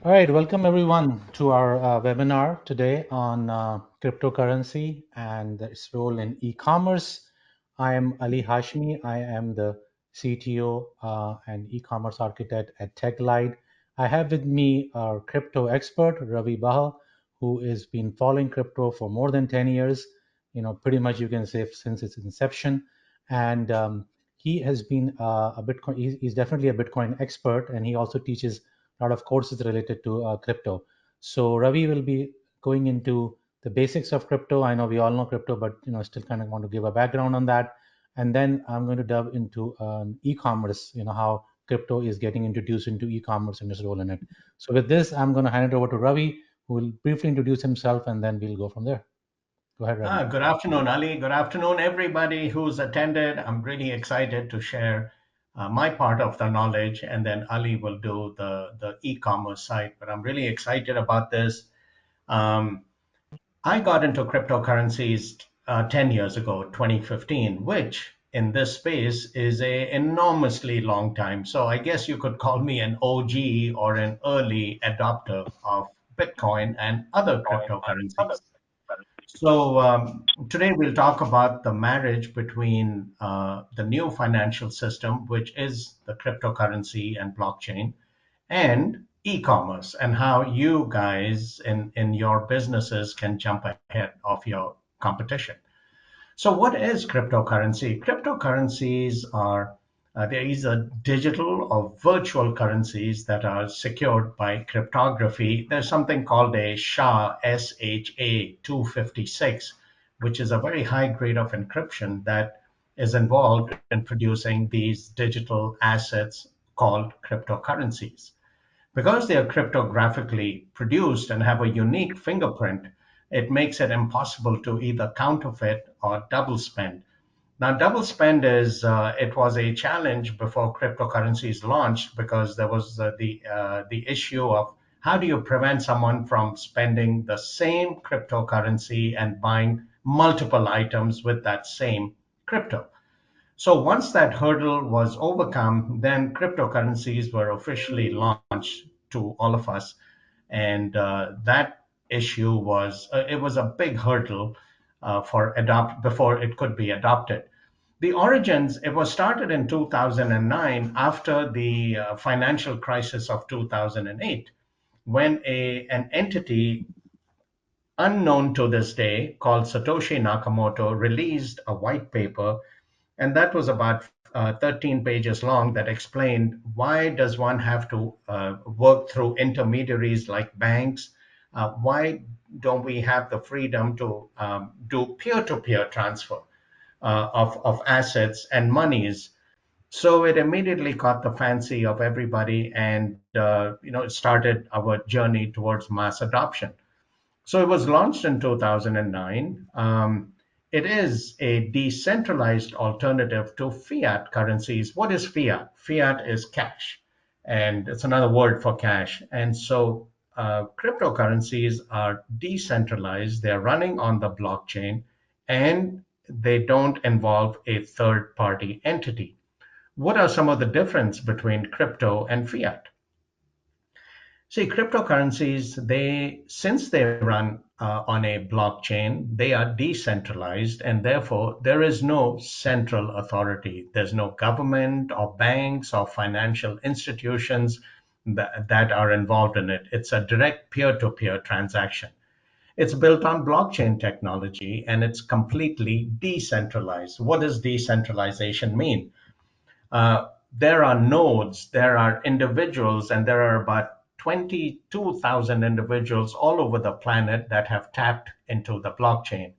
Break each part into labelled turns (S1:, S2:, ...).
S1: All right, welcome everyone to our webinar today on cryptocurrency and its role in e-commerce. I am Ali Hashmi. I am the CTO and e-commerce architect at Tekglide. I have with me our crypto expert, Ravi Bahal, who has been following crypto for more than 10 years, pretty much you can say since its inception. And he has been a Bitcoin, he's definitely a Bitcoin expert, and he also teaches a lot of courses related to crypto. So Ravi will be going into the basics of crypto. I know we all know crypto, but still kind of want to give a background on that. And then I'm going to delve into e-commerce. How crypto is getting introduced into e-commerce and its role in it. So with this, I'm going to hand it over to Ravi, who will briefly introduce himself, and then we'll go from there. Go ahead, Ravi.
S2: Good afternoon, Ali. Good afternoon, everybody who's attended. I'm really excited to share my part of the knowledge, and then Ali will do the e-commerce side. But I'm really excited about this. Um, I got into cryptocurrencies 10 years ago, 2015, which in this space is a enormously long time. So I guess you could call me an OG or an early adopter of Bitcoin and other cryptocurrencies. So today we'll talk about the marriage between the new financial system, which is the cryptocurrency and blockchain, and e-commerce, and how you guys in your businesses can jump ahead of your competition. So, what is cryptocurrency? Cryptocurrencies are they're either digital or virtual currencies that are secured by cryptography. There's something called a SHA 256, which is a very high grade of encryption that is involved in producing these digital assets called cryptocurrencies. Because they are cryptographically produced and have a unique fingerprint, it makes it impossible to either counterfeit or double spend. Now, double spend it was a challenge before cryptocurrencies launched because there was the issue of how do you prevent someone from spending the same cryptocurrency and buying multiple items with that same crypto. So once that hurdle was overcome, then cryptocurrencies were officially launched to all of us, and that issue was it was a big hurdle for adopt before it could be adopted. The origins, it was started in 2009 after the financial crisis of 2008, when an entity unknown to this day called Satoshi Nakamoto released a white paper, and that was about 13 pages long, that explained why does one have to work through intermediaries like banks. Why don't we have the freedom to do peer-to-peer transfer of assets and monies? So it immediately caught the fancy of everybody, and it started our journey towards mass adoption. So it was launched in 2009. It is a decentralized alternative to fiat currencies. What is fiat? Fiat is cash, and it's another word for cash. And so cryptocurrencies are decentralized, they're running on the blockchain, and they don't involve a third party entity. What are some of the difference between crypto and fiat? See, cryptocurrencies, since they run on a blockchain, they are decentralized, and therefore there is no central authority. There's no government or banks or financial institutions that are involved in it. It's a direct peer-to-peer transaction. It's built on blockchain technology, and it's completely decentralized. What does decentralization mean? There are nodes, there are individuals, and there are about 22,000 individuals all over the planet that have tapped into the blockchain.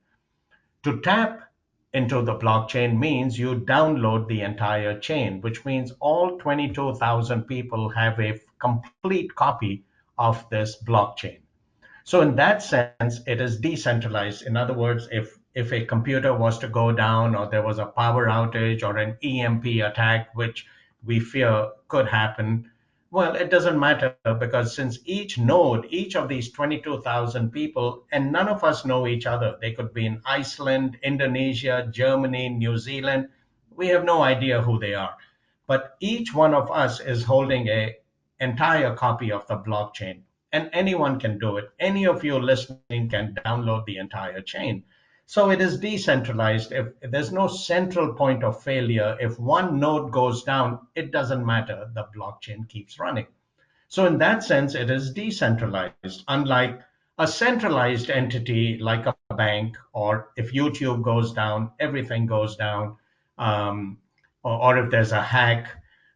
S2: To tap into the blockchain means you download the entire chain, which means all 22,000 people have a complete copy of this blockchain. So in that sense, it is decentralized. In other words, if a computer was to go down, or there was a power outage or an EMP attack, which we fear could happen, well, it doesn't matter, because since each node, each of these 22,000 people, and none of us know each other. They could be in Iceland, Indonesia, Germany, New Zealand. We have no idea who they are. But each one of us is holding a entire copy of the blockchain. and anyone can do it. Any of you listening can download the entire chain. So it is decentralized. If there's no central point of failure, if one node goes down, it doesn't matter. The blockchain keeps running. So, in that sense, it is decentralized, unlike a centralized entity like a bank, or if YouTube goes down, everything goes down, um, or if there's a hack.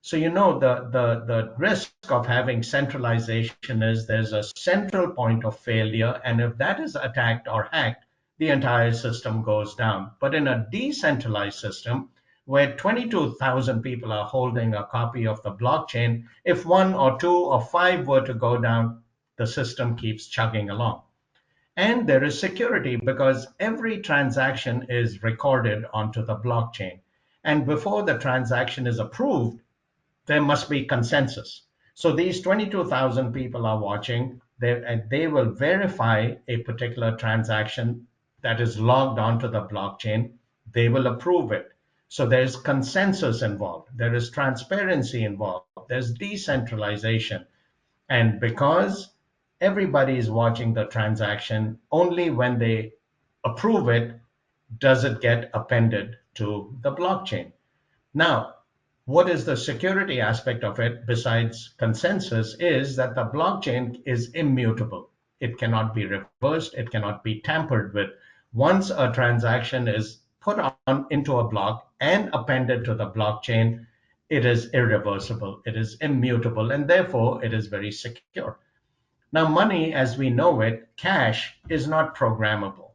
S2: So, the risk of having centralization is there's a central point of failure, and if that is attacked or hacked, the entire system goes down. But in a decentralized system, where 22,000 people are holding a copy of the blockchain, if one or two or five were to go down, the system keeps chugging along. And there is security because every transaction is recorded onto the blockchain. And before the transaction is approved, there must be consensus. So these 22,000 people are watching, and they will verify a particular transaction that is logged onto the blockchain. They will approve it. So there's consensus involved, there is transparency involved, there's decentralization. And because everybody is watching the transaction, only when they approve it does it get appended to the blockchain. Now, what is the security aspect of it besides consensus is that the blockchain is immutable. It cannot be reversed, it cannot be tampered with. Once a transaction is put on into a block and appended to the blockchain, it is irreversible, it is immutable, and therefore it is very secure. Now, money as we know it, cash, is not programmable.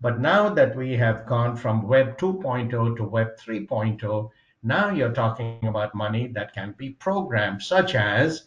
S2: But now that we have gone from Web 2.0 to Web 3.0, now you're talking about money that can be programmed, such as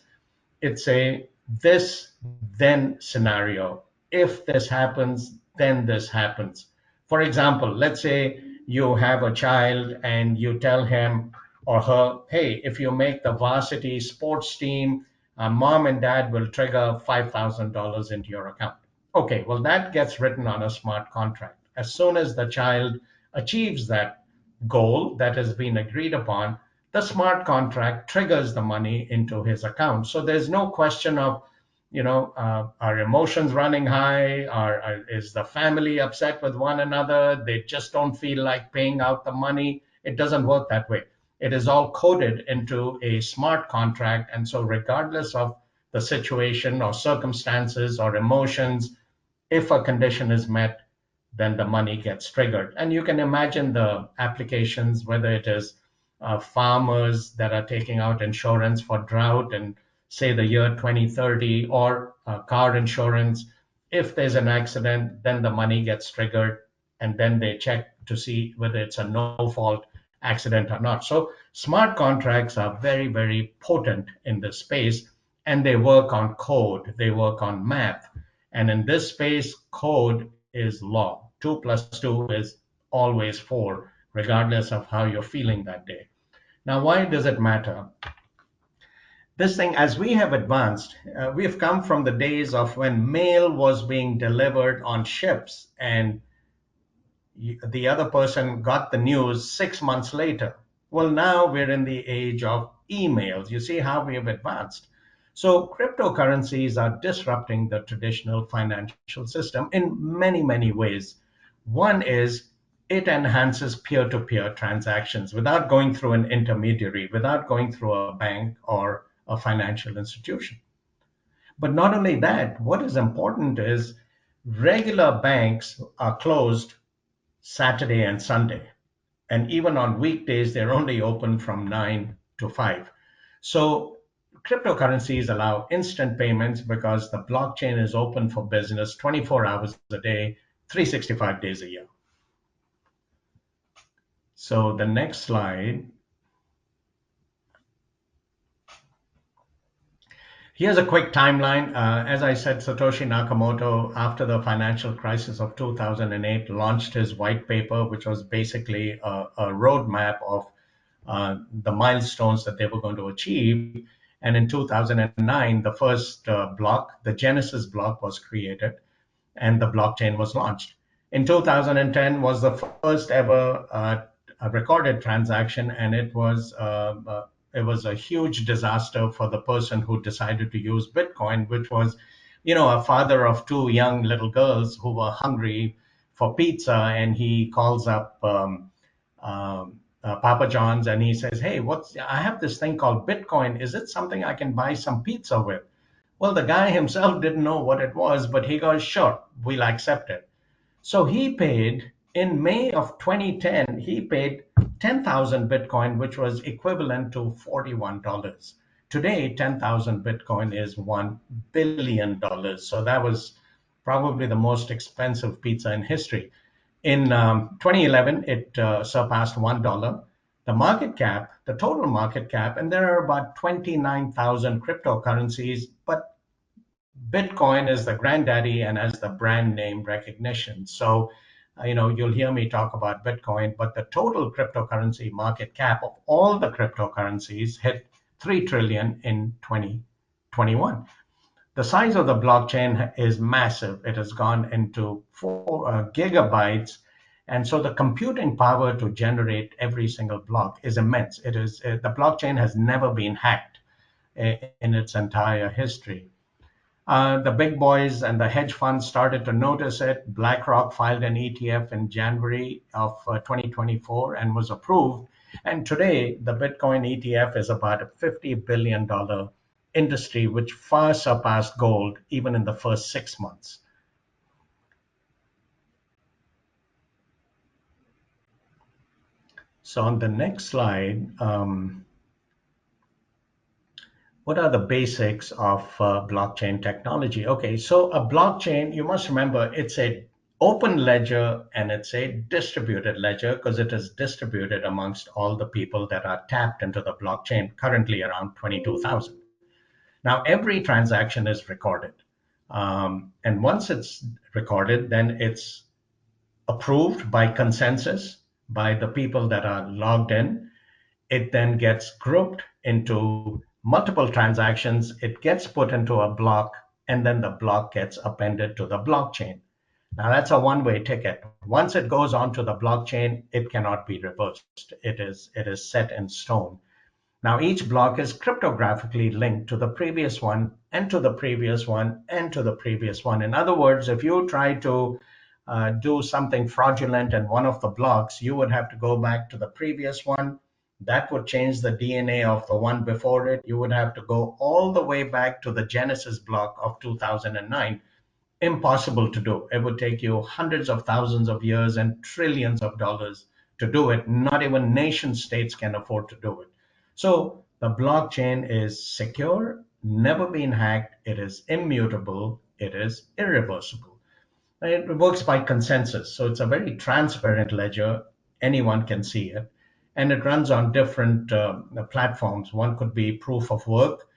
S2: it's a this then scenario. If this happens, then this happens. For example, let's say you have a child and you tell him or her, hey, if you make the varsity sports team, mom and dad will trigger $5,000 into your account. Okay, well, that gets written on a smart contract. As soon as the child achieves that goal that has been agreed upon, the smart contract triggers the money into his account. So there's no question of, are emotions running high? Is the family upset with one another? They just don't feel like paying out the money. It doesn't work that way. It is all coded into a smart contract. And so, regardless of the situation or circumstances or emotions, if a condition is met, then the money gets triggered. And you can imagine the applications, whether it is farmers that are taking out insurance for drought and say the year 2030, or car insurance. If there's an accident, then the money gets triggered, and then they check to see whether it's a no fault accident or not. So smart contracts are very, very potent in this space, and they work on code, they work on math. And in this space, code is law. 2 plus 2 is always 4, regardless of how you're feeling that day. Now, why does it matter? This thing, as we have advanced, we've come from the days of when mail was being delivered on ships and the other person got the news 6 months later. Well, now we're in the age of emails. You see how we have advanced. So, cryptocurrencies are disrupting the traditional financial system in many, many ways. One is it enhances peer to peer transactions without going through an intermediary, without going through a bank or a financial institution. But not only that, what is important is regular banks are closed Saturday and Sunday. And even on weekdays, they're only open from 9 to 5. So cryptocurrencies allow instant payments because the blockchain is open for business 24 hours a day, 365 days a year. So the next slide. Here's a quick timeline. As I said, Satoshi Nakamoto, after the financial crisis of 2008, launched his white paper, which was basically a roadmap of the milestones that they were going to achieve. And in 2009, the first block, the Genesis block, was created and the blockchain was launched. In 2010 was the first ever recorded transaction, and it was a huge disaster for the person who decided to use Bitcoin, which was a father of two young little girls who were hungry for pizza, and he calls up Papa John's and he says, "Hey, I have this thing called Bitcoin. Is it something I can buy some pizza with?" Well, the guy himself didn't know what it was, but he goes, "Sure, we'll accept it." So he paid in May of 2010, he paid 10,000 Bitcoin, which was equivalent to $41. Today, 10,000 Bitcoin is $1 billion. So that was probably the most expensive pizza in history. In 2011, it surpassed $1. The total market cap, and there are about 29,000 cryptocurrencies, but Bitcoin is the granddaddy and has the brand name recognition. So, you'll hear me talk about Bitcoin, but the total cryptocurrency market cap of all the cryptocurrencies hit 3 trillion in 2021. The size of the blockchain is massive. It has gone into 4 gigabytes. And so the computing power to generate every single block is immense. The blockchain has never been hacked in its entire history. The big boys and the hedge funds started to notice it. BlackRock filed an ETF in January of 2024 and was approved. And today, the Bitcoin ETF is about a $50 billion industry, which far surpassed gold even in the first 6 months. So, on the next slide, what are the basics of blockchain technology? Okay, so a blockchain, you must remember, it's a open ledger and it's a distributed ledger because it is distributed amongst all the people that are tapped into the blockchain, currently around 22,000. Now, every transaction is recorded. And once it's recorded, then it's approved by consensus by the people that are logged in. It then gets grouped into multiple transactions. It gets put into a block, and then the block gets appended to the blockchain. Now, that's a one-way ticket. Once it goes onto the blockchain, it cannot be reversed. It is set in stone. Now, each block is cryptographically linked to the previous one, and to the previous one, and to the previous one. In other words, if you try to do something fraudulent in one of the blocks, you would have to go back to the previous one. That would change the DNA of the one before it. You would have to go all the way back to the Genesis block of 2009. Impossible to do. It would take you hundreds of thousands of years and trillions of dollars to do it. Not even nation states can afford to do it. So the blockchain is secure, never been hacked, it is immutable, it is irreversible. It works by consensus. So it's a very transparent ledger. Anyone can see it. And it runs on different platforms. One could be proof of work,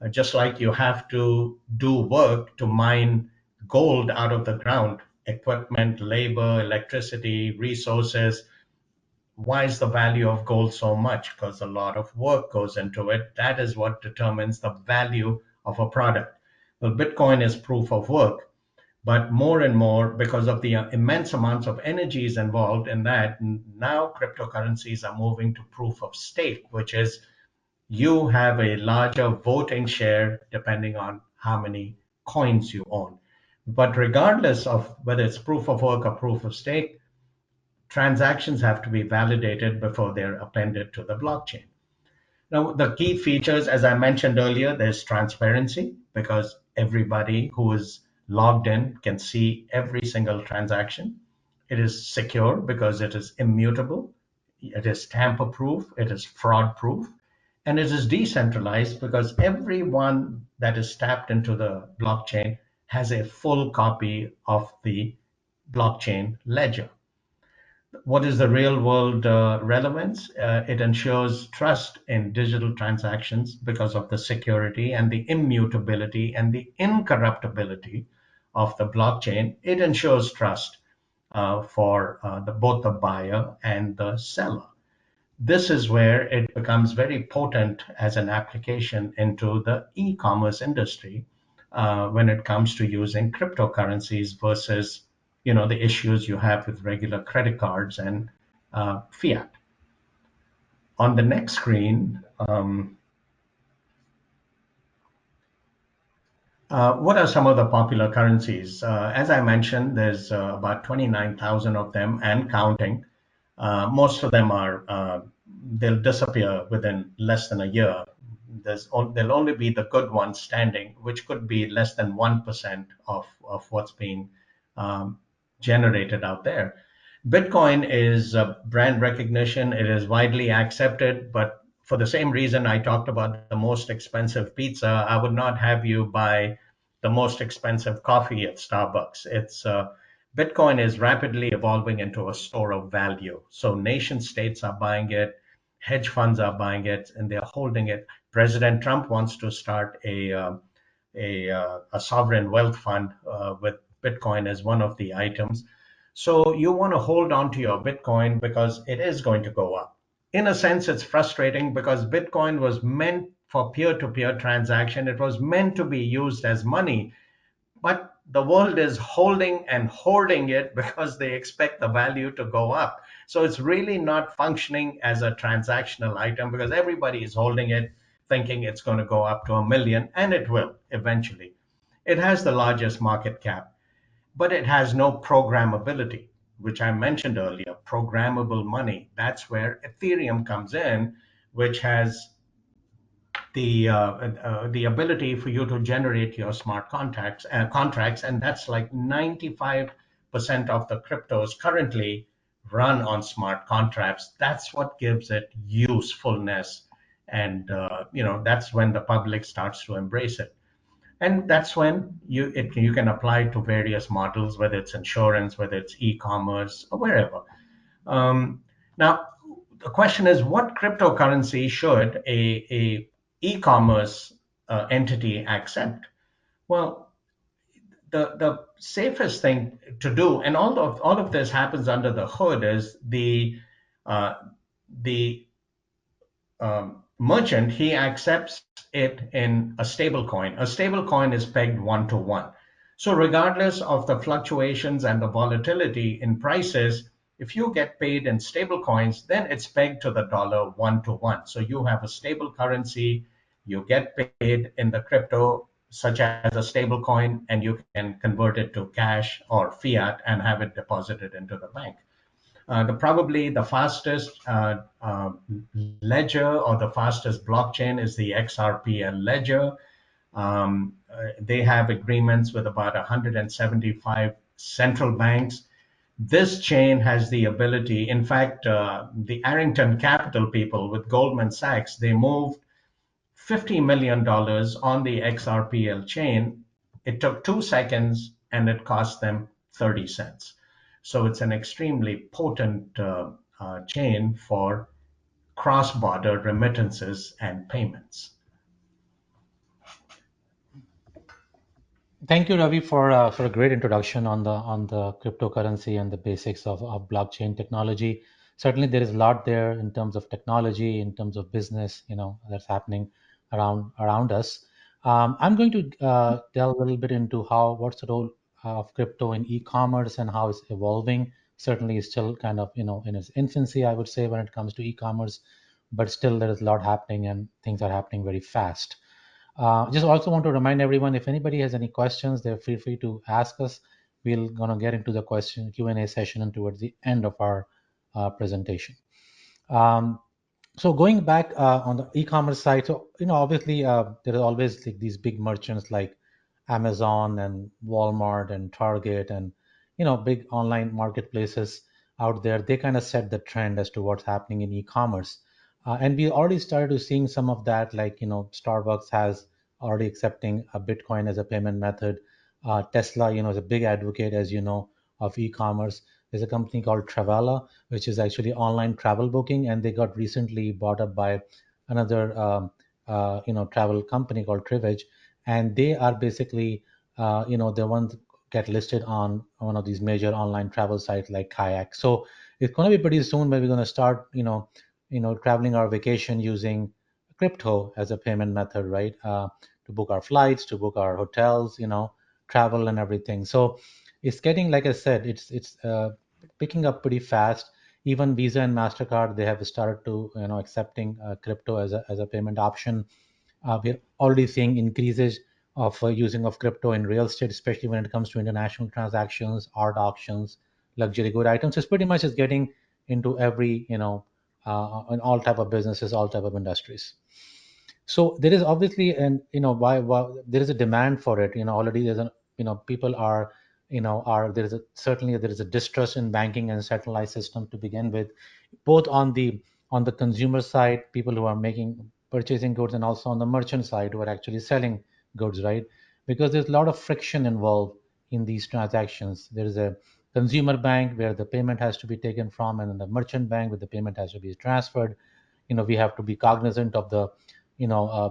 S2: just like you have to do work to mine gold out of the ground, equipment, labor, electricity, resources. Why is the value of gold so much? Because a lot of work goes into it. That is what determines the value of a product. Well, Bitcoin is proof of work, but more and more, because of the immense amounts of energies involved in that, now cryptocurrencies are moving to proof of stake, which is you have a larger voting share depending on how many coins you own. But regardless of whether it's proof of work or proof of stake, transactions have to be validated before they're appended to the blockchain. Now, the key features, as I mentioned earlier, there's transparency because everybody who is logged in can see every single transaction. It is secure because it is immutable. It is tamper proof. It is fraud proof. And it is decentralized because everyone that is tapped into the blockchain has a full copy of the blockchain ledger. What is the real world relevance? It ensures trust in digital transactions because of the security and the immutability and the incorruptibility of the blockchain. It ensures trust for both the buyer and the seller. This is where it becomes very potent as an application into the e-commerce industry when it comes to using cryptocurrencies versus the issues you have with regular credit cards and fiat. On the next screen, What are some of the popular currencies? As I mentioned, there's about 29,000 of them and counting. Most of them are they'll disappear within less than a year. There'll only be the good ones standing, which could be less than 1% of what's being um, generated out there. Bitcoin is brand recognition. It is widely accepted, but for the same reason I talked about the most expensive pizza, I would not have you buy the most expensive coffee at Starbucks. It's Bitcoin is rapidly evolving into a store of value. So nation states are buying it, hedge funds are buying it, and they're holding it. President Trump wants to start a sovereign wealth fund with Bitcoin as one of the items. So you want to hold on to your Bitcoin because it is going to go up. In a sense, it's frustrating because Bitcoin was meant for peer to peer transaction. It was meant to be used as money, but the world is holding and hoarding it because they expect the value to go up. So it's really not functioning as a transactional item because everybody is holding it thinking it's going to go up to a million, and it will eventually. It has the largest market cap, but it has no programmability, which I mentioned earlier. Programmable money. That's where Ethereum comes in, which has the ability for you to generate your smart contracts, and that's like 95% of the cryptos currently run on smart contracts. That's what gives it usefulness, and that's when the public starts to embrace it. And that's when you can apply to various models, whether it's insurance, whether it's e-commerce, or wherever. Now, the question is, what cryptocurrency should a e-commerce entity accept? Well, the safest thing to do, and all of this happens under the hood, is uh, the merchant, he accepts it in a stable coin. A stable coin is pegged 1 to 1. So regardless of the fluctuations and the volatility in prices, if you get paid in stable coins, then it's pegged to the dollar 1 to 1. So you have a stable currency, you get paid in the crypto, such as a stable coin, and you can convert it to cash or fiat and have it deposited into the bank. Probably the fastest ledger or the fastest blockchain is the XRPL ledger. They have agreements with about 175 central banks. This chain has the ability, in fact, the Arrington Capital people with Goldman Sachs, they moved $50 million on the XRPL chain. It took 2 seconds and it cost them 30 cents. So it's an extremely potent chain for cross border remittances and payments.
S1: Thank you, Ravi, for a great introduction on the cryptocurrency and the basics of blockchain technology. Certainly, there is a lot there in terms of technology, in terms of business, that's happening around us. I'm going to delve a little bit into what's the role of crypto in e-commerce and how it's evolving. Certainly, it's still kind of in its infancy, I would say, when it comes to e-commerce, but still there is a lot happening and things are happening very fast. Just also want to remind everyone, if anybody has any questions, they're free to ask us. We're gonna get into the question Q&A session and towards the end of our presentation. Um, so going back on the e-commerce side, so obviously there are always like these big merchants like Amazon and Walmart and Target and big online marketplaces out there. They kind of set the trend as to what's happening in e-commerce, and we already started to seeing some of that. Like Starbucks has already accepting a Bitcoin as a payment method. Tesla, is a big advocate, as you know, of e-commerce. There's a company called Travala, which is actually online travel booking, and they got recently bought up by another travel company called Trivage, and they are basically the ones get listed on one of these major online travel sites like Kayak. So it's going to be pretty soon where we're going to start traveling our vacation using crypto as a payment method, right? To book our flights, to book our hotels, travel and everything. So it's getting, like I said, it's picking up pretty fast. Even Visa and Mastercard, they have started to accepting crypto as a payment option. We're already seeing increases of using of crypto in real estate, especially when it comes to international transactions, art auctions, luxury good items. It's pretty much is getting into every, in all type of businesses, all type of industries. So there is obviously, and why there is a demand for it. Already there's a, people are, are there is a certainly there is a distrust in banking and centralized system to begin with, both on the consumer side, people who are making purchasing goods, and also on the merchant side who are actually selling goods, right? Because there's a lot of friction involved in these transactions. There is a consumer bank where the payment has to be taken from, and then the merchant bank where the payment has to be transferred. We have to be cognizant of the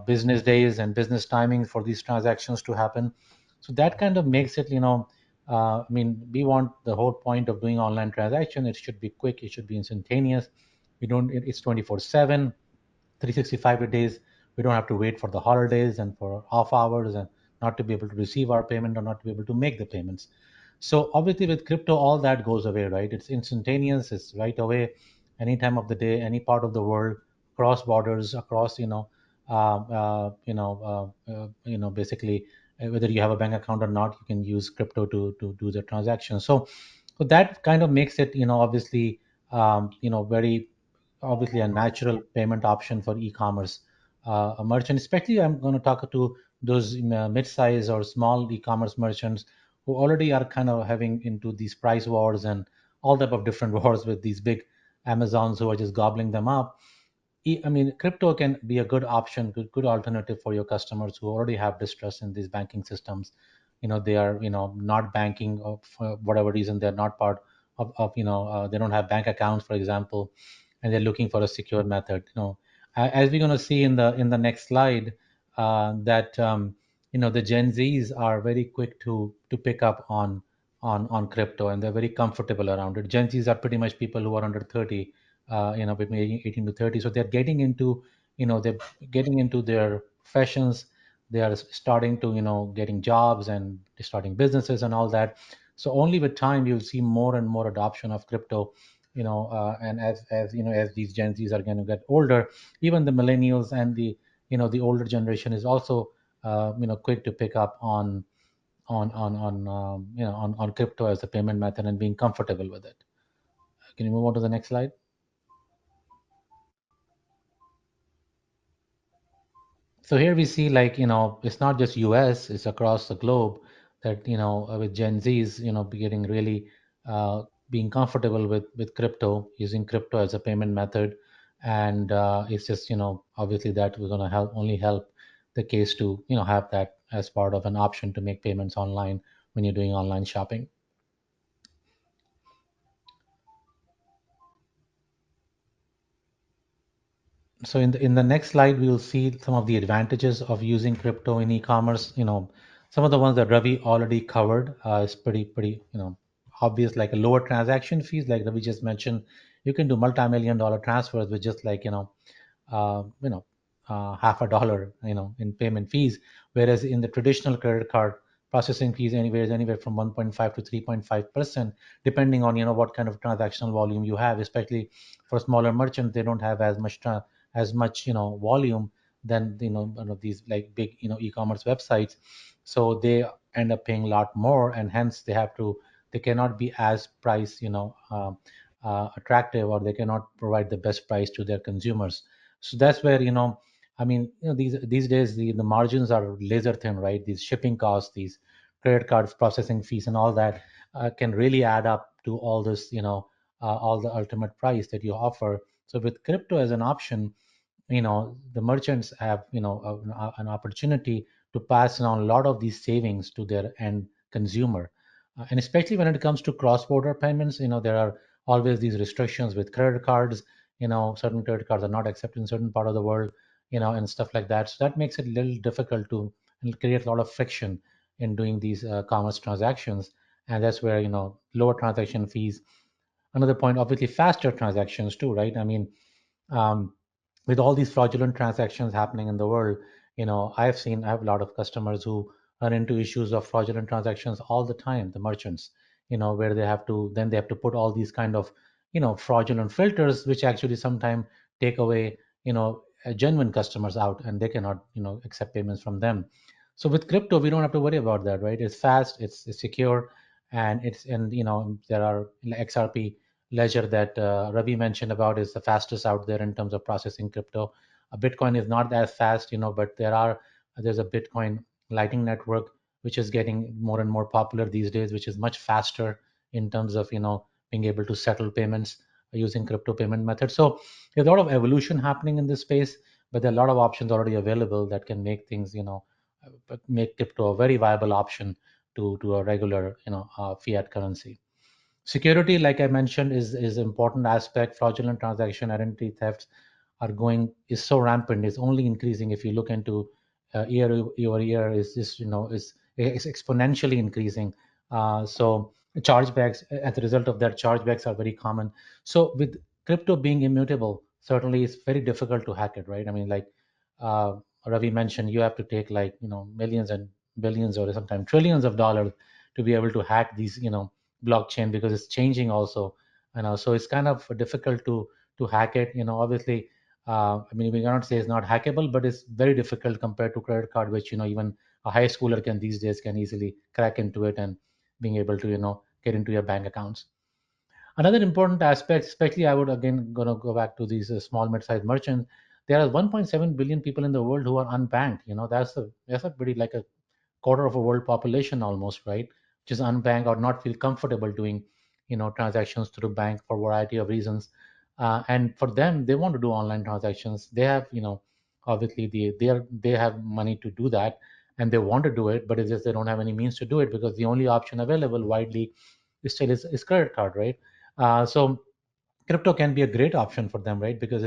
S1: business days and business timing for these transactions to happen. So that kind of makes it, I mean, we want the whole point of doing online transaction, it should be quick, it should be instantaneous. We don't it's 24/7, 365 days. We don't have to wait for the holidays and for off hours and not to be able to receive our payment or not to be able to make the payments. So obviously with crypto, all that goes away, right? It's instantaneous, it's right away, any time of the day, any part of the world, cross borders, across, basically, whether you have a bank account or not, you can use crypto to do the transaction. So that kind of makes it, obviously, very obviously a natural payment option for e-commerce, a merchant. Especially, I'm going to talk to those mid-size or small e-commerce merchants who already are kind of having into these price wars and all type of different wars with these big Amazons who are just gobbling them up. I mean, crypto can be a good option, good alternative for your customers who already have distrust in these banking systems. They are, not banking, or for whatever reason they're not part of they don't have bank accounts, for example, and they're looking for a secure method. As we're going to see in the next slide, that the Gen Zs are very quick to pick up on crypto, and they're very comfortable around it. Gen Zs are pretty much people who are under 30, between 18 to 30. So they're getting into, they're getting into their professions. They are starting to, getting jobs and starting businesses and all that. So only with time you'll see more and more adoption of crypto. And as these Gen Zs are going to get older, even the millennials and the older generation is also quick to pick up on crypto as a payment method and being comfortable with it. Can you move on to the next slide? So here we see, like, it's not just US, it's across the globe, that, with Gen Zs, getting really being comfortable with crypto, using crypto as a payment method. And it's just, obviously that we're going to help the case to, have that as part of an option to make payments online when you're doing online shopping. So in the next slide, we'll see some of the advantages of using crypto in e-commerce. Some of the ones that Ravi already covered is pretty obvious, like a lower transaction fees, like Ravi just mentioned. You can do multi-million dollar transfers with just like uh, you know, half a dollar, in payment fees. Whereas in the traditional credit card, processing fees anywhere from 1.5 to 3.5%, depending on what kind of transactional volume you have. Especially for smaller merchants, they don't have as much volume than one of these like big e-commerce websites. So they end up paying a lot more, and hence they cannot be as price attractive, or they cannot provide the best price to their consumers. So that's where, I mean, these days the margins are laser thin, right? These shipping costs, these credit cards processing fees and all that can really add up to all this, all the ultimate price that you offer. So with crypto as an option, the merchants have an opportunity to pass on a lot of these savings to their end consumer. And especially when it comes to cross border payments, there are always these restrictions with credit cards. Certain credit cards are not accepted in certain part of the world, and stuff like that. So that makes it a little difficult to, and create a lot of friction in doing these commerce transactions. And that's where, lower transaction fees. Another point, obviously, faster transactions too, right? I mean, um, with all these fraudulent transactions happening in the world, I have a lot of customers who run into issues of fraudulent transactions all the time. The merchants, where they have to put all these kind of, fraudulent filters, which actually sometimes take away, genuine customers out, and they cannot, accept payments from them. So with crypto, we don't have to worry about that, right? It's fast, it's secure, and it's and there are XRP ledger that Ravi mentioned about is the fastest out there in terms of processing crypto. Bitcoin is not as fast, but there's a Bitcoin Lightning Network which is getting more and more popular these days, which is much faster in terms of being able to settle payments using crypto payment methods. So there's a lot of evolution happening in this space, but there are a lot of options already available that can make things make crypto a very viable option to a regular fiat currency. Security, like I mentioned, is important aspect. Fraudulent transaction, identity thefts are going is so rampant. It's only increasing. If you look into year over year, is just is exponentially increasing. So chargebacks, as a result of that, chargebacks are very common. So with crypto being immutable, certainly it's very difficult to hack it, right? I mean, like uh, Ravi mentioned, you have to take like millions and billions or sometimes trillions of dollars to be able to hack these blockchain, because it's changing also. So it's kind of difficult to hack it. Obviously, I mean, we cannot say it's not hackable, but it's very difficult compared to credit card, which even a high schooler can these days can easily crack into it and being able to get into your bank accounts. Another important aspect, especially I would again gonna go back to these small mid-sized merchants. There are 1.7 billion people in the world who are unbanked. That's a pretty like a quarter of a world population almost, right? Which is unbanked or not feel comfortable doing transactions through bank for a variety of reasons. And for them, they want to do online transactions. They have obviously they have money to do that, and they want to do it, but it's just they don't have any means to do it, because the only option available widely is credit card, right? So crypto can be a great option for them, right? Because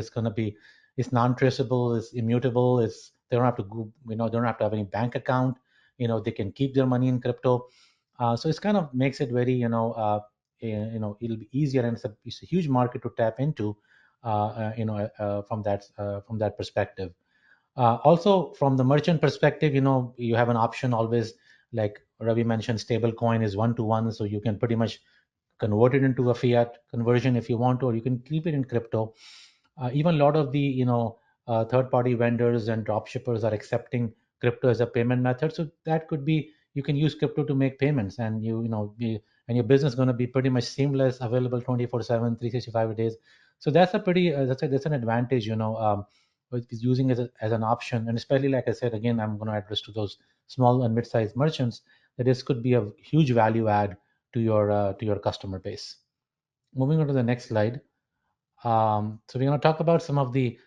S1: it's non-traceable, it's immutable, it's they don't have to go, they don't have to have any bank account. They can keep their money in crypto. So it's kind of makes it very it'll be easier, and it's a huge market to tap into from that perspective. Also, from the merchant perspective, you have an option always, like Ravi mentioned, stable coin is one to one, so you can pretty much convert it into a fiat conversion if you want to, or you can keep it in crypto. Even a lot of the third-party vendors and drop shippers are accepting crypto as a payment method. So that could be you can use crypto to make payments, and and your business is going to be pretty much seamless, available 24/7, 365 days. So that's a pretty that's an advantage, with using it as an option. And especially, like I said, again, I'm going to address to those small and mid-sized merchants, that this could be a huge value add to your customer base. Moving on to the next slide. So we're going to talk about some of the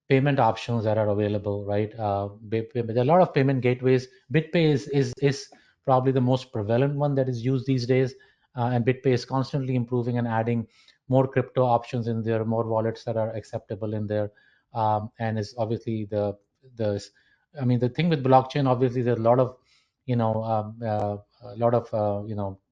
S1: payment options that are available, right? There are a lot of payment gateways. BitPay is probably the most prevalent one that is used these days, and BitPay is constantly improving and adding more crypto options in there, more wallets that are acceptable in there, and it's obviously the I mean the thing with blockchain. Obviously, there's a lot of a lot of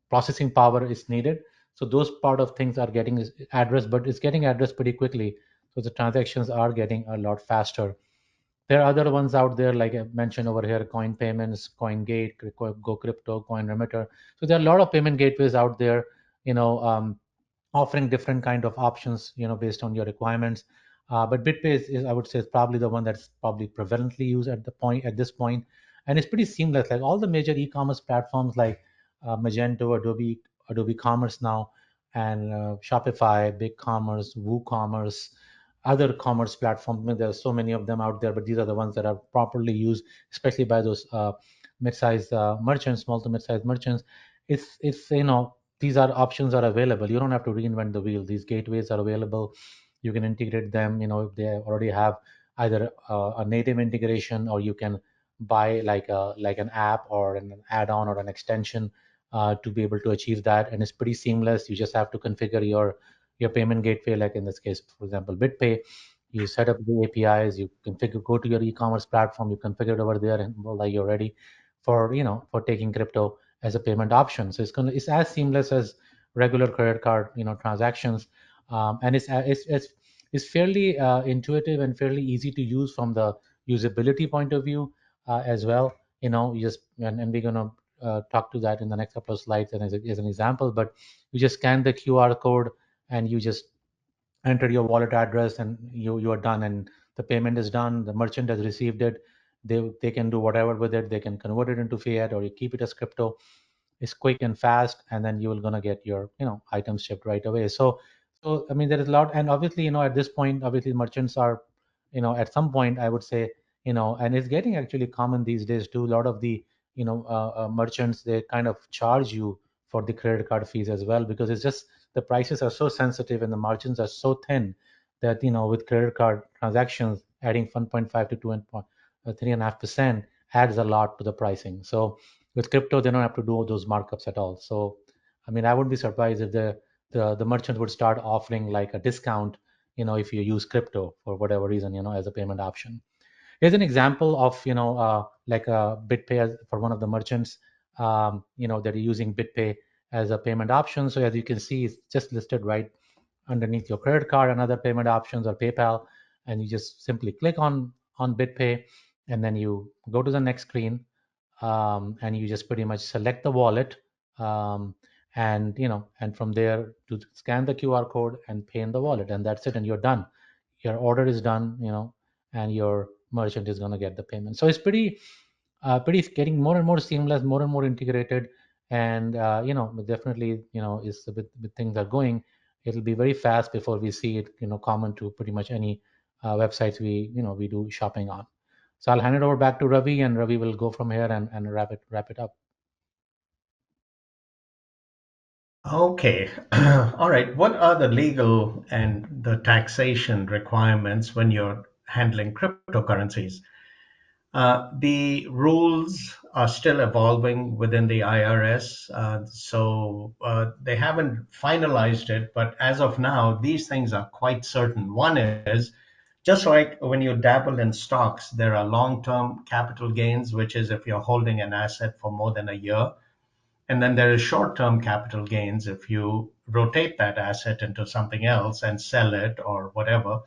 S1: processing power is needed, so those part of things are getting addressed, but it's getting addressed pretty quickly. So the transactions are getting a lot faster. There are other ones out there, like I mentioned over here, Coin Payments, CoinGate, Go Crypto, Coin Remitter. So there are a lot of payment gateways out there, offering different kind of options, based on your requirements. But BitPay is, I would say, is probably the one that's probably prevalently used at this point, and it's pretty seamless. Like all the major e-commerce platforms like Magento, Adobe Commerce now, and Shopify, BigCommerce, WooCommerce, other commerce platforms. I mean, there are so many of them out there, but these are the ones that are properly used, especially by those mid-sized merchants, small to mid-sized merchants. It's these are options are available. You don't have to reinvent the wheel. These gateways are available. You can integrate them. If they already have either a native integration, or you can buy like an app or an add-on or an extension to be able to achieve that. And it's pretty seamless. You just have to configure your payment gateway, like in this case, for example, BitPay. You set up the APIs. You configure, go to your e-commerce platform. You configure it over there, and well, like you're ready for for taking crypto as a payment option. So it's as seamless as regular credit card transactions, and it's fairly intuitive and fairly easy to use from the usability point of view as well. You just and we're gonna talk to that in the next couple of slides, and as an example. But you just scan the QR code, and you just enter your wallet address, and you are done, and the payment is done. The merchant has received it, They can do whatever with it. They can convert it into fiat, or you keep it as crypto. It's quick and fast, and then you will gonna get your items shipped right away. So I mean, there is a lot, and obviously, at this point, obviously merchants are, at some point, I would say, and it's getting actually common these days too. A lot of the merchants, they kind of charge you for the credit card fees as well, because it's just the prices are so sensitive and the margins are so thin that with credit card transactions adding 1.5 to 3.5% adds a lot to the pricing. So with crypto, they don't have to do those markups at all. So I mean, I wouldn't be surprised if the merchant would start offering like a discount, if you use crypto for whatever reason, as a payment option. Here's an example of like a BitPay for one of the merchants, that are using BitPay as a payment option. So as you can see, it's just listed right underneath your credit card and other payment options, or PayPal, and you just simply click on BitPay, and then you go to the next screen, and you just pretty much select the wallet, um, and from there to scan the QR code and pay in the wallet, and that's it, and you're done. Your order is done, and your merchant is going to get the payment. So it's pretty getting more and more seamless, more and more integrated, and definitely, is with things are going, it'll be very fast before we see it, common to pretty much any websites we do shopping on. So I'll hand it over back to Ravi, and Ravi will go from here and wrap it up.
S2: Okay. All right. What are the legal and the taxation requirements when you're handling cryptocurrencies? The rules are still evolving within the IRS, so they haven't finalized it. But as of now, these things are quite certain. One is just like when you dabble in stocks, there are long term capital gains, which is if you're holding an asset for more than a year. And then there is short term capital gains if you rotate that asset into something else and sell it or whatever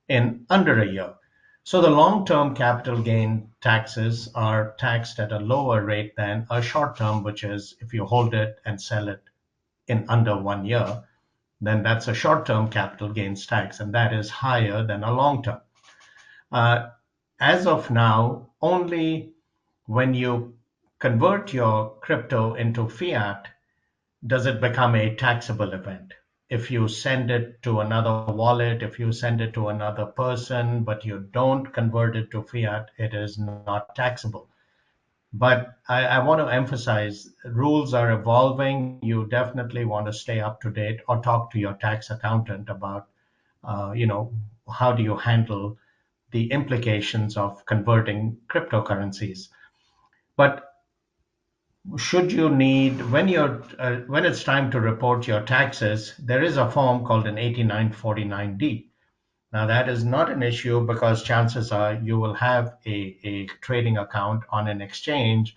S2: in under a year. So the long term capital gain taxes are taxed at a lower rate than a short term, which is if you hold it and sell it in under 1 year, then that's a short term capital gains tax, and that is higher than a long term. Uh, as of now, only when you convert your crypto into fiat does it become a taxable event. If you send it to another wallet, if you send it to another person, but you don't convert it to fiat, it is not taxable. But I want to emphasize rules are evolving. You definitely want to stay up to date or talk to your tax accountant about, uh, you know, how do you handle the implications of converting cryptocurrencies. But should you need when it's time to report your taxes, there is a form called an 8949D. Now that is not an issue because chances are you will have a trading account on an exchange,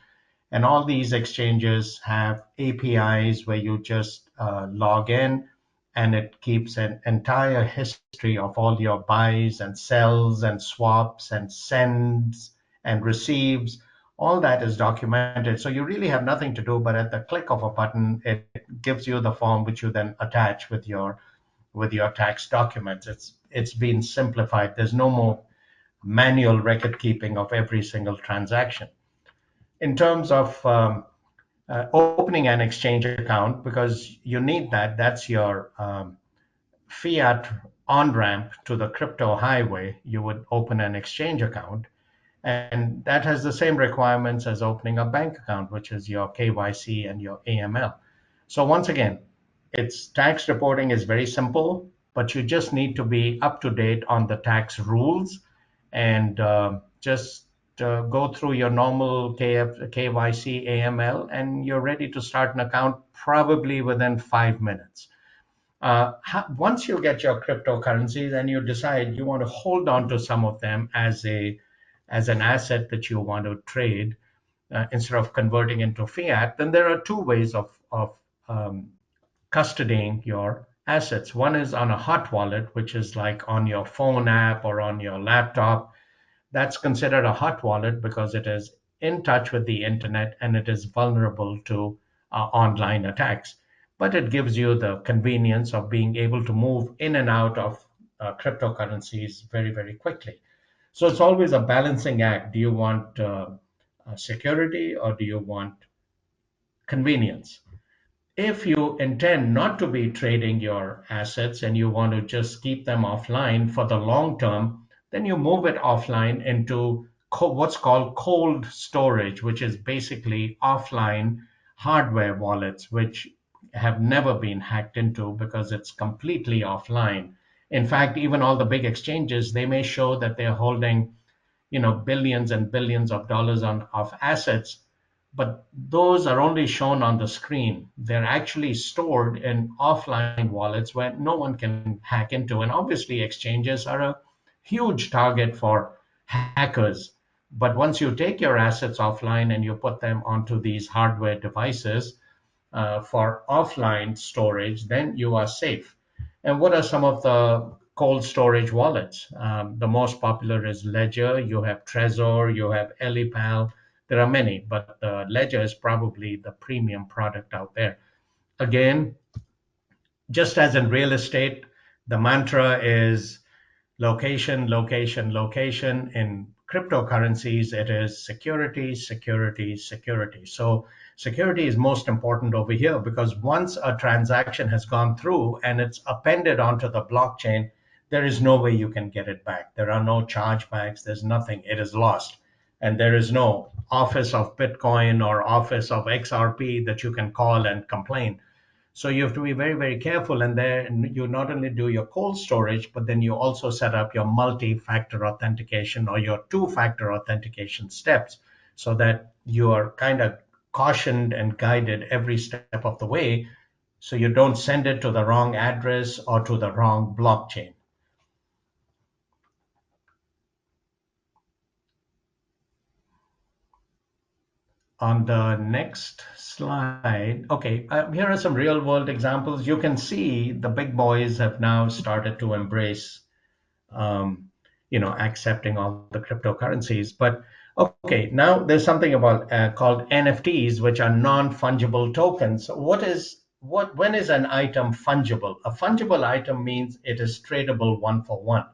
S2: and all these exchanges have APIs where you just log in, and it keeps an entire history of all your buys and sells and swaps and sends and receives. All that is documented. So you really have nothing to do, but at the click of a button, it gives you the form which you then attach with your tax documents. It's been simplified. There's no more manual record keeping of every single transaction. In terms of opening an exchange account, because you need that, that's your fiat on ramp to the crypto highway. You would open an exchange account, and that has the same requirements as opening a bank account, which is your KYC and your AML. So once again, its tax reporting is very simple, but you just need to be up to date on the tax rules and just go through your normal KYC, AML, and you're ready to start an account probably within 5 minutes. Once you get your cryptocurrency, then you decide you want to hold on to some of them as an asset that you want to trade instead of converting into fiat. Then there are two ways of um, custodying your assets. One is on a hot wallet, which is like on your phone app or on your laptop. That's considered a hot wallet because it is in touch with the internet and it is vulnerable to online attacks. But it gives you the convenience of being able to move in and out of cryptocurrencies very, very quickly. So it's always a balancing act. Do you want security or do you want convenience? If you intend not to be trading your assets and you want to just keep them offline for the long term, then you move it offline into what's called cold storage, which is basically offline hardware wallets, which have never been hacked into because it's completely offline. In fact, even all the big exchanges, they may show that they're holding, billions and billions of dollars of assets, but those are only shown on the screen. They're actually stored in offline wallets where no one can hack into. And obviously, exchanges are a huge target for hackers. But once you take your assets offline and you put them onto these hardware devices for offline storage, then you are safe. And what are some of the cold storage wallets? The most popular is Ledger. You have Trezor, you have Elipal. There are many, but Ledger is probably the premium product out there. Again, just as in real estate, the mantra is location, location, location. In cryptocurrencies, it is security, security, security. So security is most important over here because once a transaction has gone through and it's appended onto the blockchain, there is no way you can get it back. There are no chargebacks. There's nothing. It is lost. And there is no office of Bitcoin or office of XRP that you can call and complain. So you have to be very, very careful. And then you not only do your cold storage, but then you also set up your multi-factor authentication or your two-factor authentication steps so that you are kind of cautioned and guided every step of the way so you don't send it to the wrong address or to the wrong blockchain. On the next slide, okay, here are some real world examples. You can see the big boys have now started to embrace um, accepting all the cryptocurrencies. But okay, now there's something about called NFTs, which are non-fungible tokens. When is an item fungible? A fungible item means it is tradable one for one.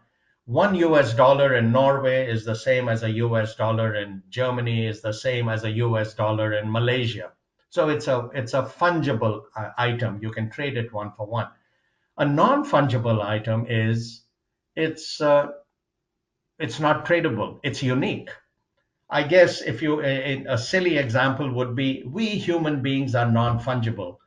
S2: $1 in Norway is the same as a US dollar in Germany, is the same as a US dollar in Malaysia. So it's a fungible item. You can trade it one for one. A non-fungible item is it's uh, it's not tradable. It's unique. I guess if you a silly example would be we human beings are non-fungible.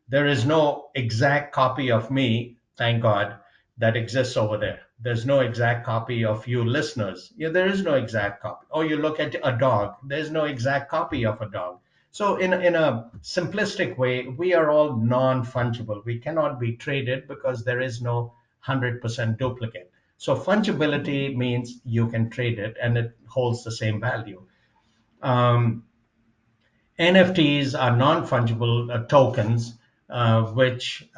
S2: There is no exact copy of me, thank God, that exists over there. There's no exact copy of you listeners. Yeah, there is no exact copy. Or you look at a dog, there's no exact copy of a dog. So, in a simplistic way, we are all non fungible. We cannot be traded because there is no 100% duplicate. So, fungibility means you can trade it and it holds the same value. Um, NFTs are non-fungible tokens, which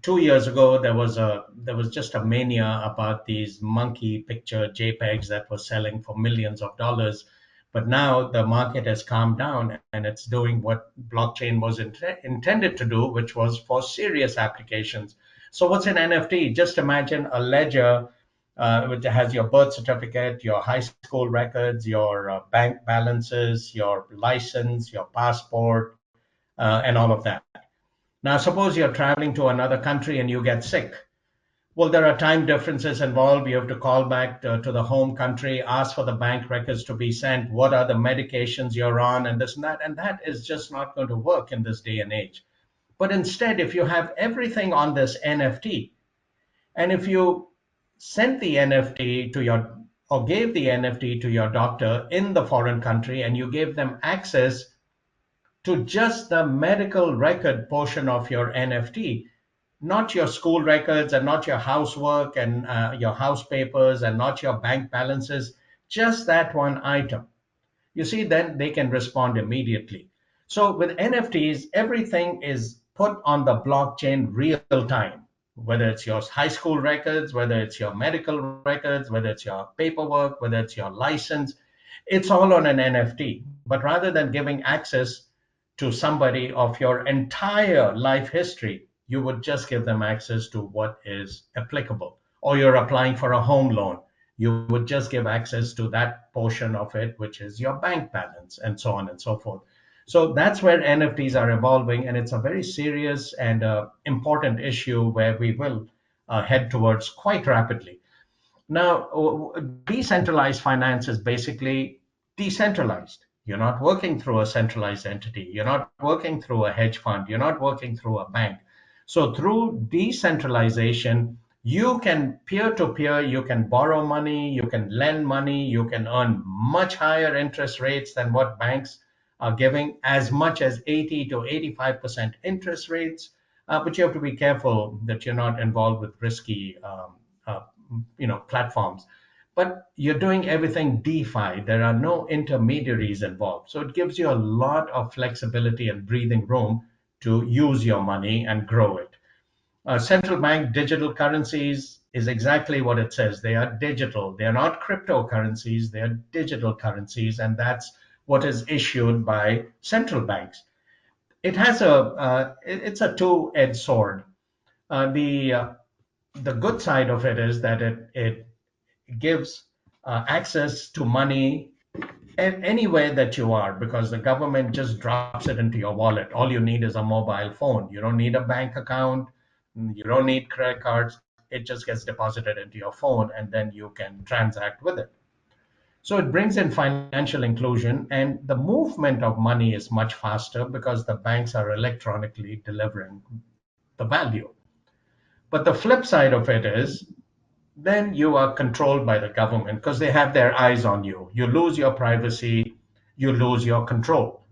S2: 2 years ago there was just a mania about these monkey picture JPEGs that were selling for millions of dollars. But now the market has calmed down and it's doing what blockchain was intended to do, which was for serious applications. So what's an NFT? Just imagine a ledger which has your birth certificate, your high school records, your bank balances, your license, your passport, and all of that. Now, suppose you're traveling to another country and you get sick. Well, there are time differences involved. You have to call back to the home country, ask for the bank records to be sent. What are the medications you're on, and this and that. And that is just not going to work in this day and age. But instead, if you have everything on this NFT, and if you sent the NFT to your or gave the NFT to your doctor in the foreign country and you gave them access to just the medical record portion of your NFT, not your school records and not your housework and your house papers and not your bank balances, just that one item. You see, then they can respond immediately. So with NFTs, everything is put on the blockchain real time, whether it's your high school records, whether it's your medical records, whether it's your paperwork, whether it's your license, it's all on an NFT. But rather than giving access to somebody of your entire life history, you would just give them access to what is applicable. Or you're applying for a home loan You would just give access to that portion of it, which is your bank balance, and so on and so forth. So that's where NFTs are evolving, and it's a very serious and important issue where we will head towards quite rapidly. Now, decentralized finance is basically decentralized. You're not working through a centralized entity. You're not working through a hedge fund. You're not working through a bank. So through decentralization, you can peer to peer, you can borrow money, you can lend money, you can earn much higher interest rates than what banks are giving, as much as 80 to 85% interest rates. But you have to be careful that you're not involved with risky uh, platforms. But you're doing everything DeFi. There are no intermediaries involved. So it gives you a lot of flexibility and breathing room to use your money and grow it. Central bank digital currencies is exactly what it says. They are digital. They are not cryptocurrencies. They are digital currencies, and that's what is issued by central banks. It's a two-edged sword. The good side of it is that it gives access to money anywhere that you are, because the government just drops it into your wallet. All you need is a mobile phone. You don't need a bank account. You don't need credit cards. It just gets deposited into your phone, and then you can transact with it. So it brings in financial inclusion, and the movement of money is much faster because the banks are electronically delivering the value. But the flip side of it is then you are controlled by the government because they have their eyes on you. You lose your privacy, you lose your control.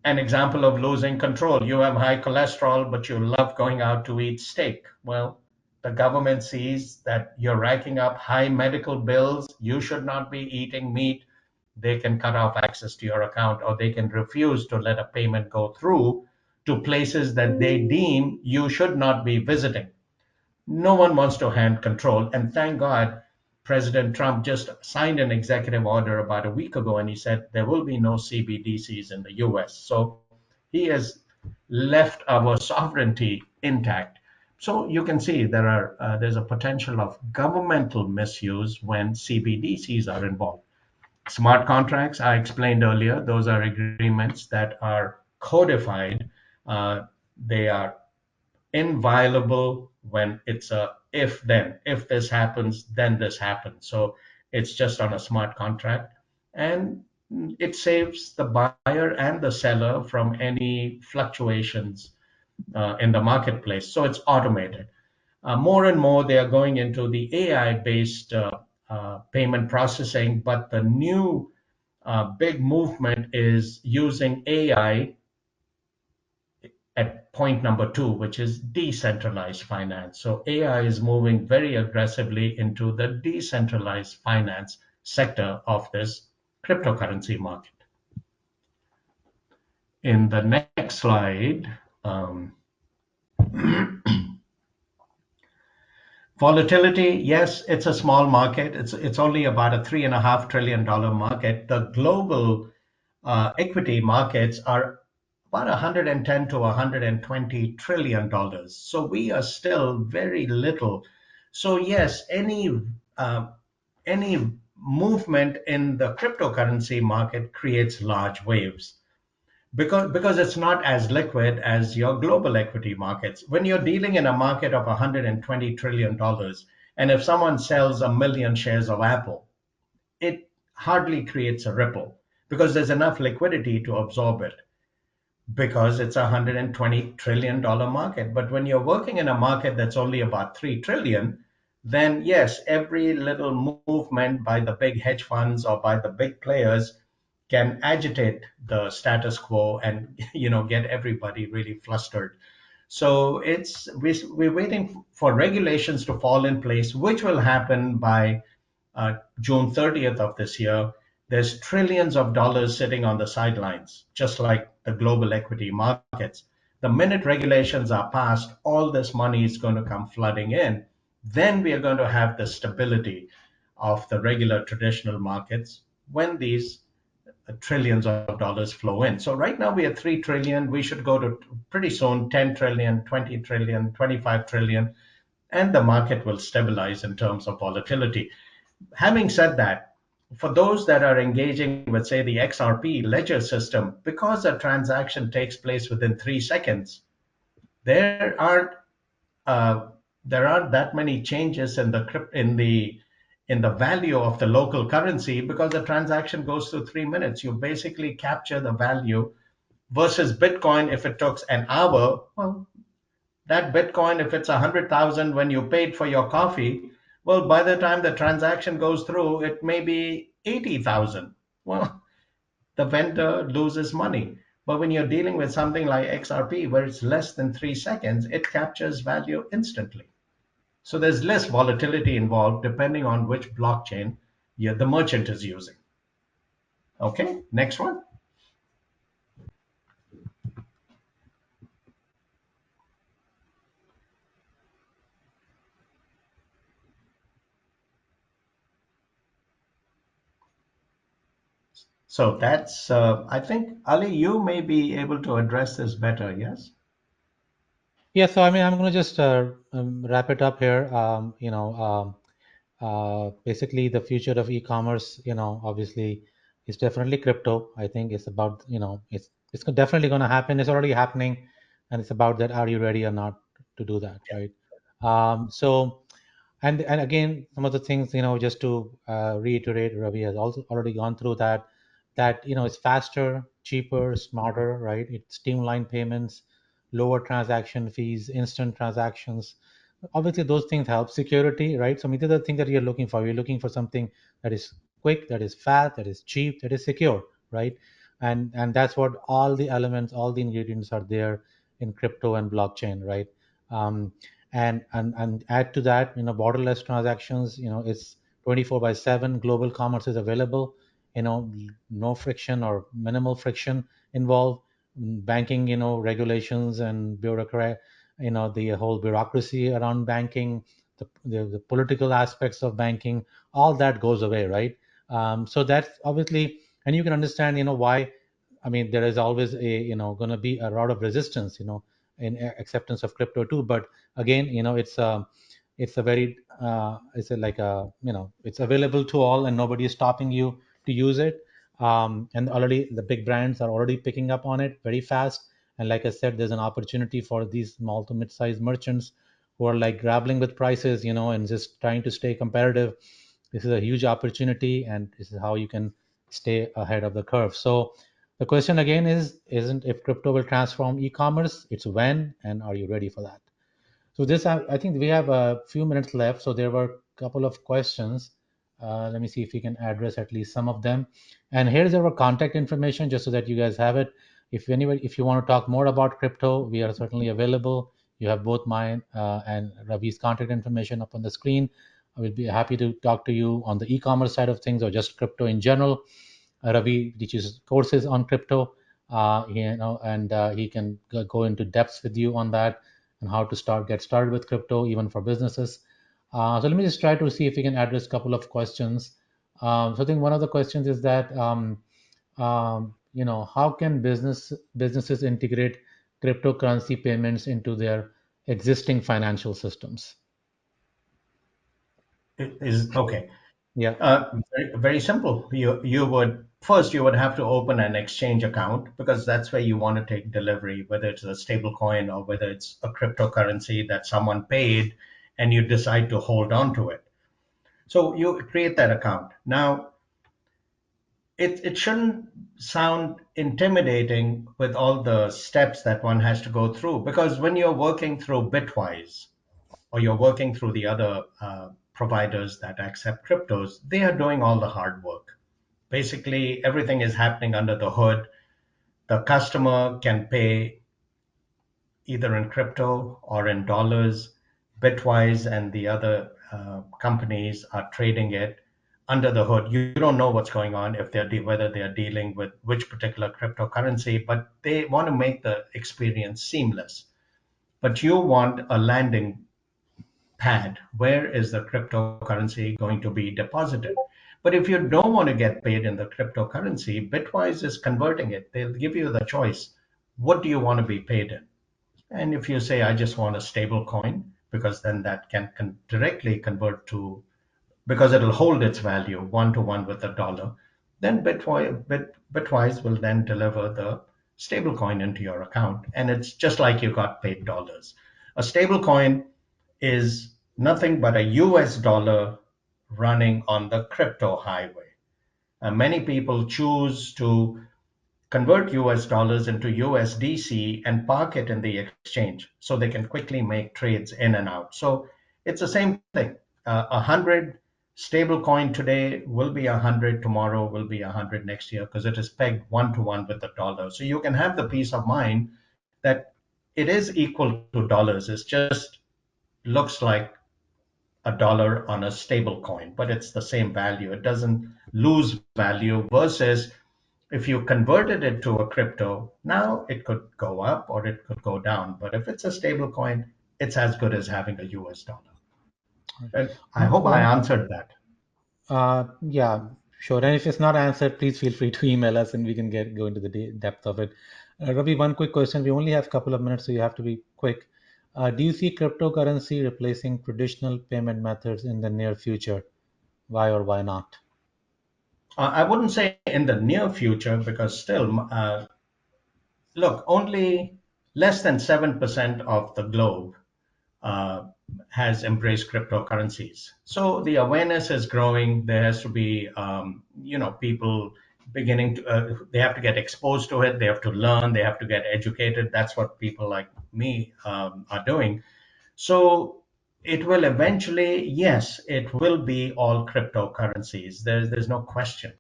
S2: An example of losing control: you have high cholesterol, but you love going out to eat steak. Well, the government sees that you're racking up high medical bills, you should not be eating meat. They can cut off access to your account, or they can refuse to let a payment go through to places that they deem you should not be visiting. No one wants to hand control. And thank God, President Trump just signed an executive order about a week ago, and he said there will be no CBDCs in the US. So he has left our sovereignty intact. So you can see there's a potential of governmental misuse when CBDCs are involved. Smart contracts, I explained earlier, those are agreements that are codified. They are inviolable when it's a if then. If this happens, then this happens. So it's just on a smart contract. And it saves the buyer and the seller from any fluctuations in the marketplace. So it's automated. More and more, they are going into the AI based payment processing, but the new big movement is using AI at point number two, which is decentralized finance. So AI is moving very aggressively into the decentralized finance sector of this cryptocurrency market. In the next slide, volatility, yes, it's a small market. It's only about a $3.5 trillion market. The global equity markets are about 110 to 120 trillion dollars. So we are still very little. So yes, any movement in the cryptocurrency market creates large waves because it's not as liquid as your global equity markets. When you're dealing in a market of 120 trillion dollars, and if someone sells a million shares of Apple, it hardly creates a ripple because there's enough liquidity to absorb it, because it's a $120 trillion market. But when you're working in a market that's only about 3 trillion, then yes, every little movement by the big hedge funds or by the big players can agitate the status quo and get everybody really flustered. So we're waiting for regulations to fall in place, which will happen by June 30th of this year. There's trillions of dollars sitting on the sidelines, just like the global equity markets. The minute regulations are passed, all this money is going to come flooding in. Then we are going to have the stability of the regular traditional markets when these trillions of dollars flow in. So right now we are 3 trillion. We should go to pretty soon 10 trillion, 20 trillion, 25 trillion, and the market will stabilize in terms of volatility. Having said that, for those that are engaging with, say, the XRP ledger system, because a transaction takes place within 3 seconds, there aren't uh, there aren't that many changes in the value of the local currency because the transaction goes through 3 minutes. You basically capture the value versus Bitcoin. If it took an hour, well, that Bitcoin, if it's 100,000 when you paid for your coffee, well, by the time the transaction goes through, it may be 80,000. Well, the vendor loses money. But when you're dealing with something like XRP, where it's less than 3 seconds, it captures value instantly. So there's less volatility involved depending on which blockchain the merchant is using. Okay, next one. So that's, I think, Ali, you may be able to address this better, yes?
S1: Yeah, so I mean, I'm going to just wrap it up here. Basically, the future of e-commerce, obviously, is definitely crypto. I think it's about, it's definitely going to happen. It's already happening, and it's about that. Are you ready or not to do that, right? So, and again, some of the things, just to reiterate, Ravi has also already gone through that. That it's faster, cheaper, smarter, right? It streamlined payments, lower transaction fees, instant transactions. Obviously, those things help. Security, right? So, I mean, these are the things that you're looking for. You're looking for something that is quick, that is fast, that is cheap, that is secure, right? And that's what all the elements, all the ingredients are there in crypto and blockchain, right? Um, and add to that, borderless transactions. It's 24 by 7. Global commerce is available. No friction or minimal friction involved. Banking, regulations and bureaucrat, the whole bureaucracy around banking, the political aspects of banking, all that goes away, right? So that's obviously, and you can understand, why. I mean, there is always going to be a lot of resistance, in acceptance of crypto too. But again, it's a very, it's a, like a, it's available to all, and nobody is stopping you to use it. And already the big brands are already picking up on it very fast. And like I said, there's an opportunity for these small to mid-sized merchants who are like grappling with prices, and just trying to stay competitive. This is a huge opportunity, and this is how you can stay ahead of the curve. So the question again isn't if crypto will transform e-commerce, it's when, and are you ready for that? So this, I think we have a few minutes left. So there were a couple of questions. Let me see if we can address at least some of them. And here's our contact information, just so that you guys have it. If you want to talk more about crypto, we are certainly available. You have both mine and Ravi's contact information up on the screen. I will be happy to talk to you on the e-commerce side of things or just crypto in general. Ravi teaches courses on crypto, and he can go into depths with you on that and how to get started with crypto, even for businesses. So let me just try to see if we can address a couple of questions. So I think one of the questions is that, how can businesses integrate cryptocurrency payments into their existing financial systems?
S2: It is okay.
S1: Yeah.
S2: Very simple. You would have to open an exchange account because that's where you want to take delivery, whether it's a stable coin or whether it's a cryptocurrency that someone paid and you decide to hold on to it. So you create that account. Now, it shouldn't sound intimidating with all the steps that one has to go through because when you're working through Bitwise or you're working through the other providers that accept cryptos, they are doing all the hard work. Basically, everything is happening under the hood. The customer can pay either in crypto or in dollars. Bitwise and the other companies are trading it under the hood. You don't know what's going on if whether they are dealing with which particular cryptocurrency, but they want to make the experience seamless. But you want a landing pad. Where is the cryptocurrency going to be deposited? But if you don't want to get paid in the cryptocurrency, Bitwise is converting it. They'll give you the choice. What do you want to be paid in? And if you say, I just want a stable coin, because then that can directly convert to because it'll hold its value one to one with the dollar. Then Bitwise will then deliver the stablecoin into your account, and it's just like you got paid dollars. A stablecoin is nothing but a US dollar running on the crypto highway. And many people choose to convert US dollars into USDC and park it in the exchange so they can quickly make trades in and out. So it's the same thing. 100 stable coin today will be 100 tomorrow, will be 100 next year, because it is pegged one to one with the dollar. So you can have the peace of mind that it is equal to dollars. It just looks like a dollar on a stable coin, but it's the same value. It doesn't lose value versus if you converted it to a crypto, now it could go up or it could go down. But if it's a stable coin, it's as good as having a US dollar. And I hope I
S1: One,
S2: answered that.
S1: yeah, sure. And if it's not answered, please feel free to email us and we can go into the depth of it. Ravi, one quick question. We only have a couple of minutes, so you have to be quick. Do you see cryptocurrency replacing traditional payment methods in the near future? Why or why not?
S2: I wouldn't say in the near future because still, look, only less than 7% of the globe uh, has embraced cryptocurrencies. So the awareness is growing. There has to be, people beginning to, they have to get exposed to it. They have to learn. They have to get educated. That's what people like me are doing. So it will eventually, yes, it will be all cryptocurrencies. There's no question.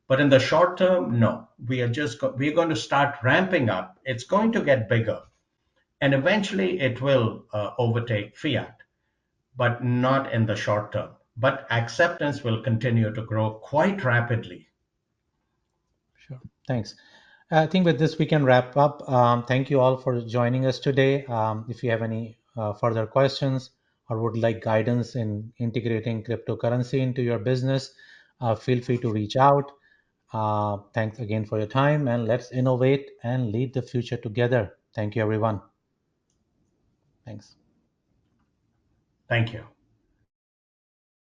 S2: But in the short term, no. We're going to start ramping up. It's going to get bigger, and eventually it will overtake fiat, but not in the short term. But acceptance will continue to grow quite rapidly.
S1: Sure. Thanks. I think with this we can wrap up. Thank you all for joining us today. If you have any further questions or would like guidance in integrating cryptocurrency into your business, feel free to reach out. Thanks again for your time, and let's innovate and lead the future together. Thank you, everyone. Thanks.
S2: Thank you.